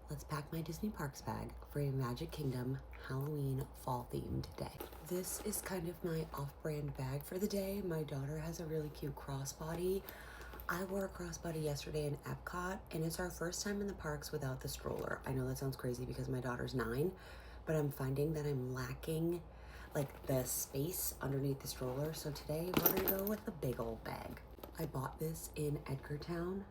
let's pack my Disney Parks bag for a Magic Kingdom Halloween fall themed day. This is kind of my off-brand bag for the day. My daughter has a really cute crossbody. I wore a crossbody yesterday in Epcot, and it's our first time in the parks without the stroller. I know that sounds crazy because my daughter's 9, but I'm finding that I'm lacking like the space underneath the stroller. So today we're gonna go with the big old bag. I bought this in Edgartown,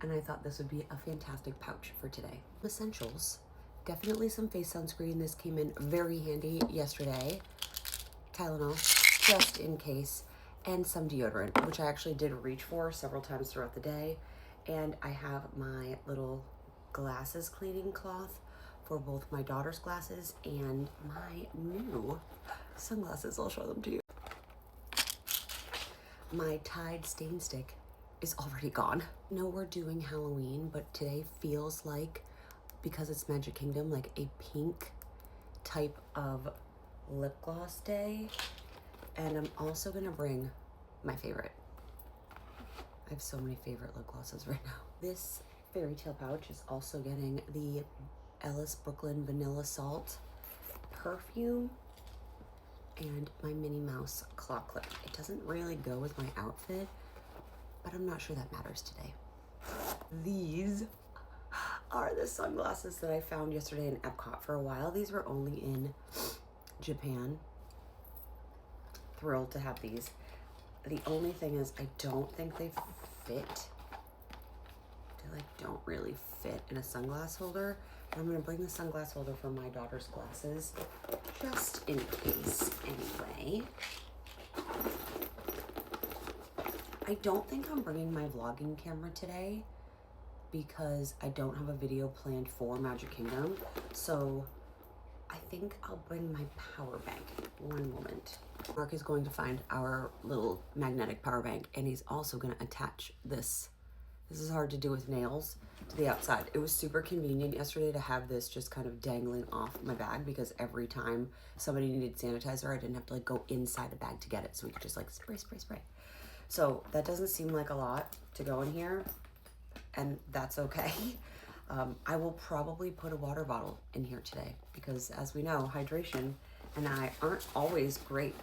and I thought this would be a fantastic pouch for today. Essentials, definitely some face sunscreen. This came in very handy yesterday. Tylenol, just in case, and some deodorant, which I actually did reach for several times throughout the day. And I have my little glasses cleaning cloth for both my daughter's glasses and my new sunglasses. I'll show them to you. My Tide stain stick is already gone. I know we're doing Halloween, but today feels like, because it's Magic Kingdom, like a pink type of lip gloss day. And I'm also gonna bring my favorite. I have so many favorite lip glosses right now. This BariTale pouch is also getting the Ellis Brooklyn Vanilla Salt perfume and my Minnie Mouse claw clip. It doesn't really go with my outfit, but I'm not sure that matters today. These are the sunglasses that I found yesterday in Epcot. For a while, these were only in Japan. Thrilled to have these. The only thing is I don't think they fit. They like don't really fit in a sunglass holder. I'm gonna bring the sunglass holder for my daughter's glasses just in case anyway. I don't think I'm bringing my vlogging camera today because I don't have a video planned for Magic Kingdom. So I think I'll bring my power bank. One moment. Mark is going to find our little magnetic power bank, and he's also gonna attach this. This is hard to do with nails to the outside. It was super convenient yesterday to have this just kind of dangling off my bag because every time somebody needed sanitizer, I didn't have to like go inside the bag to get it. So we could just like spray, spray, spray. So that doesn't seem like a lot to go in here, and that's okay. I will probably put a water bottle in here today because, as we know, hydration and I aren't always great.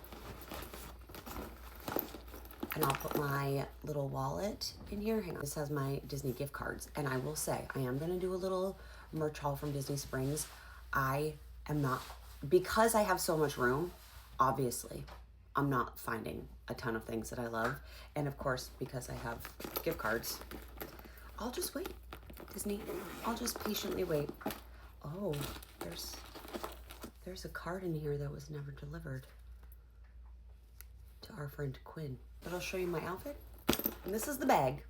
And I'll put my little wallet in here. Hang on. This has my Disney gift cards. And I will say, I am going to do a little merch haul from Disney Springs. I am not, because I have so much room, obviously, I'm not finding a ton of things that I love. And of course, because I have gift cards, I'll just wait. Disney, I'll just patiently wait. Oh, there's a card in here that was never delivered to our friend Quinn. But I'll show you my outfit. And this is the bag.